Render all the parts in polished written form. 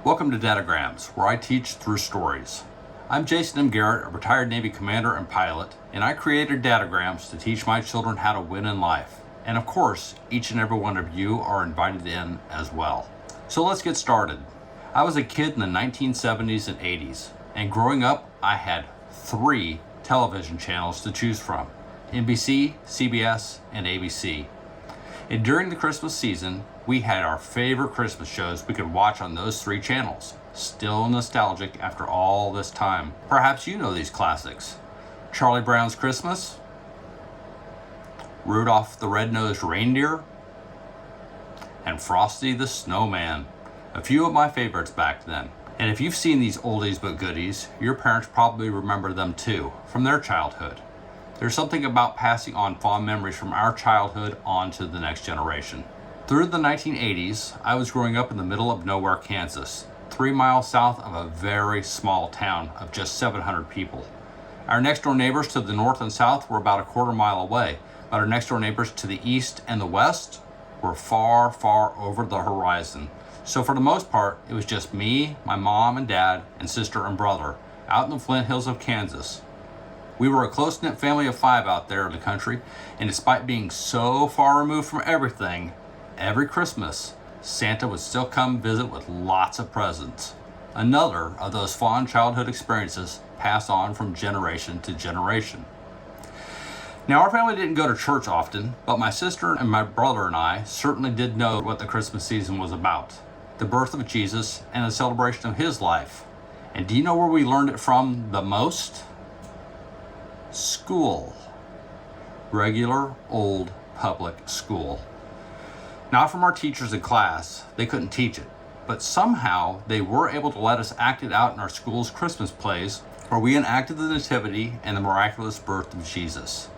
Welcome to Dadograms, where I teach through stories. I'm Jason M. Garrett, a retired Navy commander and pilot, and I created Dadograms to teach my children how to win in life. And of course, each and every one of you are invited in as well. So let's get started. I was a kid in the 1970s and 80s, and growing up, I had 3 television channels to choose from: NBC, CBS, and ABC. And during the Christmas season, we had our favorite Christmas shows we could watch on those 3 channels. Still nostalgic after all this time. Perhaps you know these classics: Charlie Brown's Christmas, Rudolph the Red-Nosed Reindeer, and Frosty the Snowman. A few of my favorites back then. And if you've seen these oldies but goodies, your parents probably remember them too, from their childhood. There's something about passing on fond memories from our childhood on to the next generation. Through the 1980s, I was growing up in the middle of nowhere, Kansas, 3 miles south of a very small town of just 700 people. Our next door neighbors to the north and south were about a quarter mile away, but our next door neighbors to the east and the west were far, far over the horizon. So for the most part, it was just me, my mom and dad, and sister and brother out in the Flint Hills of Kansas. We were a close-knit family of 5 out there in the country, and despite being so far removed from everything, every Christmas, Santa would still come visit with lots of presents. Another of those fond childhood experiences passed on from generation to generation. Now, our family didn't go to church often, but my sister and my brother and I certainly did know what the Christmas season was about: the birth of Jesus and the celebration of his life. And do you know where we learned it from the most? School. Regular old public school. Not from our teachers in class, they couldn't teach it, but somehow they were able to let us act it out in our school's Christmas plays, where we enacted the Nativity and the miraculous birth of Jesus.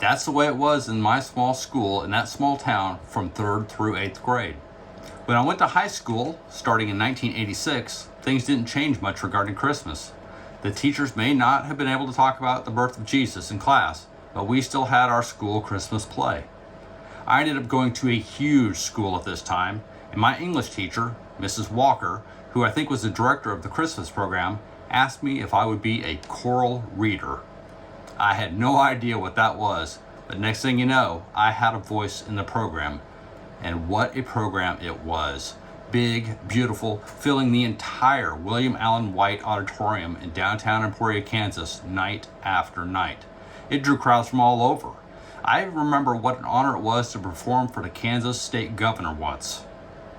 That's the way it was in my small school in that small town from 3rd through 8th grade. When I went to high school, starting in 1986, things didn't change much regarding Christmas. The teachers may not have been able to talk about the birth of Jesus in class, but we still had our school Christmas play. I ended up going to a huge school at this time, and my English teacher, Mrs. Walker, who I think was the director of the Christmas program, asked me if I would be a choral reader. I had no idea what that was, but next thing you know, I had a voice in the program. And what a program it was. Big, beautiful, filling the entire William Allen White Auditorium in downtown Emporia, Kansas, night after night. It drew crowds from all over. I remember what an honor it was to perform for the Kansas state governor once.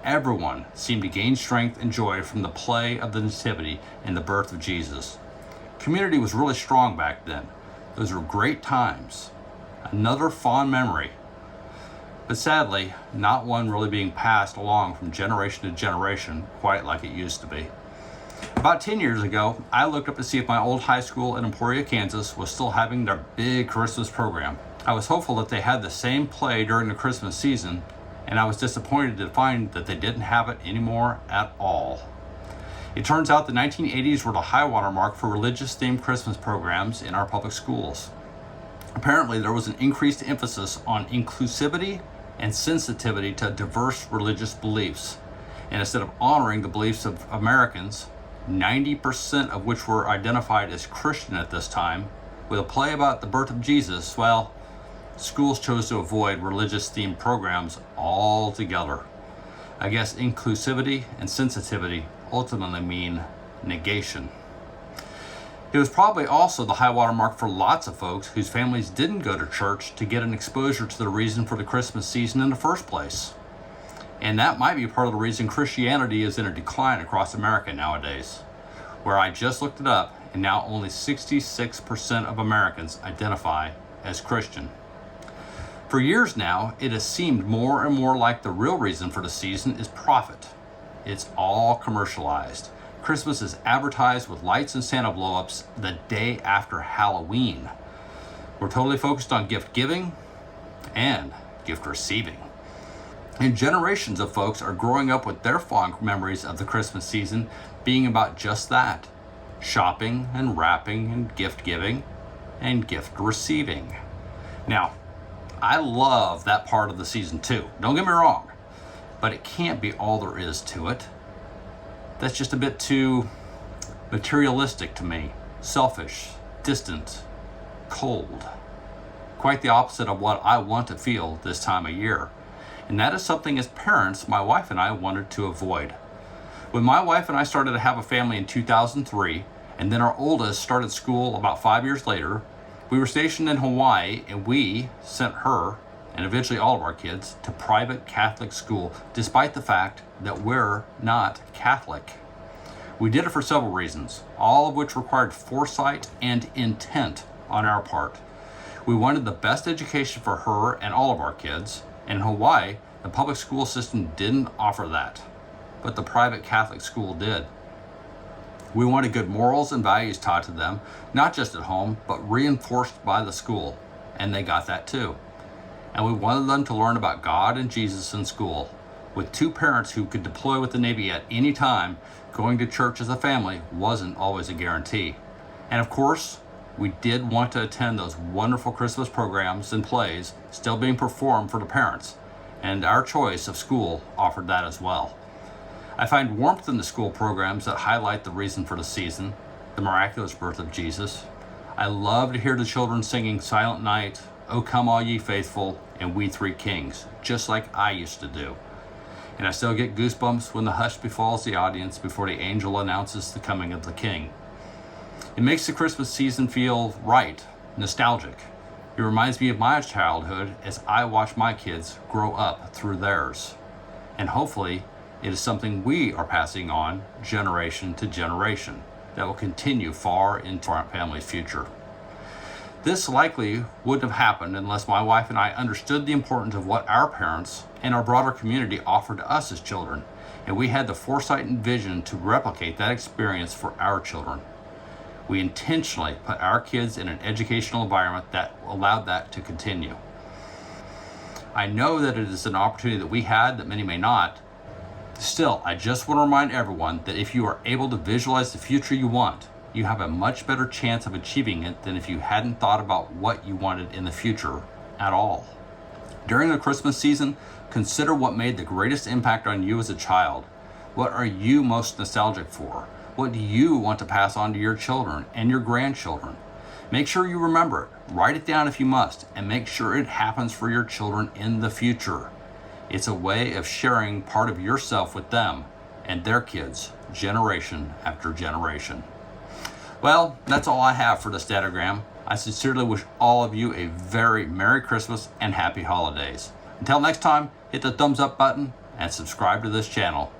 Everyone seemed to gain strength and joy from the play of the Nativity and the birth of Jesus. Community was really strong back then. Those were great times. Another fond memory. But sadly, not one really being passed along from generation to generation quite like it used to be. About 10 years ago, I looked up to see if my old high school in Emporia, Kansas was still having their big Christmas program. I was hopeful that they had the same play during the Christmas season, and I was disappointed to find that they didn't have it anymore at all. It turns out the 1980s were the high water mark for religious-themed Christmas programs in our public schools. Apparently, there was an increased emphasis on inclusivity and sensitivity to diverse religious beliefs. And instead of honoring the beliefs of Americans, 90% of which were identified as Christian at this time, with a play about the birth of Jesus, well, schools chose to avoid religious-themed programs altogether. I guess inclusivity and sensitivity ultimately mean negation. It was probably also the high water mark for lots of folks whose families didn't go to church to get an exposure to the reason for the Christmas season in the first place. And that might be part of the reason Christianity is in a decline across America nowadays, where I just looked it up, and now only 66% of Americans identify as Christian. For years now, it has seemed more and more like the real reason for the season is profit. It's all commercialized. Christmas is advertised with lights and Santa blow-ups the day after Halloween. We're totally focused on gift giving and gift receiving. And generations of folks are growing up with their fond memories of the Christmas season being about just that: shopping and wrapping and gift giving and gift receiving. Now, I love that part of the season too, don't get me wrong, but it can't be all there is to it. that's just a bit too materialistic to me, selfish, distant, cold. Quite the opposite of what I want to feel this time of year. And that is something as parents, my wife and I wanted to avoid. When my wife and I started to have a family in 2003, and then our oldest started school about 5 years later, we were stationed in Hawaii, and we sent her, and eventually all of our kids, to private Catholic school, despite the fact that we're not Catholic. We did it for several reasons, all of which required foresight and intent on our part. We wanted the best education for her and all of our kids. In Hawaii, the public school system didn't offer that, but the private Catholic school did. We wanted good morals and values taught to them, not just at home, but reinforced by the school, and they got that too. And we wanted them to learn about God and Jesus in school. With two parents who could deploy with the Navy at any time, going to church as a family wasn't always a guarantee. And of course, we did want to attend those wonderful Christmas programs and plays still being performed for the parents, and our choice of school offered that as well. I find warmth in the school programs that highlight the reason for the season, the miraculous birth of Jesus. I love to hear the children singing Silent Night, O Come All Ye Faithful, and We Three Kings, just like I used to do. And I still get goosebumps when the hush befalls the audience before the angel announces the coming of the King. It makes the Christmas season feel right, nostalgic. It reminds me of my childhood as I watch my kids grow up through theirs. And hopefully, it is something we are passing on generation to generation that will continue far into our family's future. This likely wouldn't have happened unless my wife and I understood the importance of what our parents and our broader community offered to us as children, and we had the foresight and vision to replicate that experience for our children. We intentionally put our kids in an educational environment that allowed that to continue. I know that it is an opportunity that we had that many may not. Still, I just want to remind everyone that if you are able to visualize the future you want, you have a much better chance of achieving it than if you hadn't thought about what you wanted in the future at all. During the Christmas season, consider what made the greatest impact on you as a child. What are you most nostalgic for? What do you want to pass on to your children and your grandchildren? Make sure you remember it. Write it down if you must, and make sure it happens for your children in the future. It's a way of sharing part of yourself with them and their kids, generation after generation. Well, that's all I have for this Dadogram. I sincerely wish all of you a very Merry Christmas and Happy Holidays. Until next time, hit the thumbs up button and subscribe to this channel.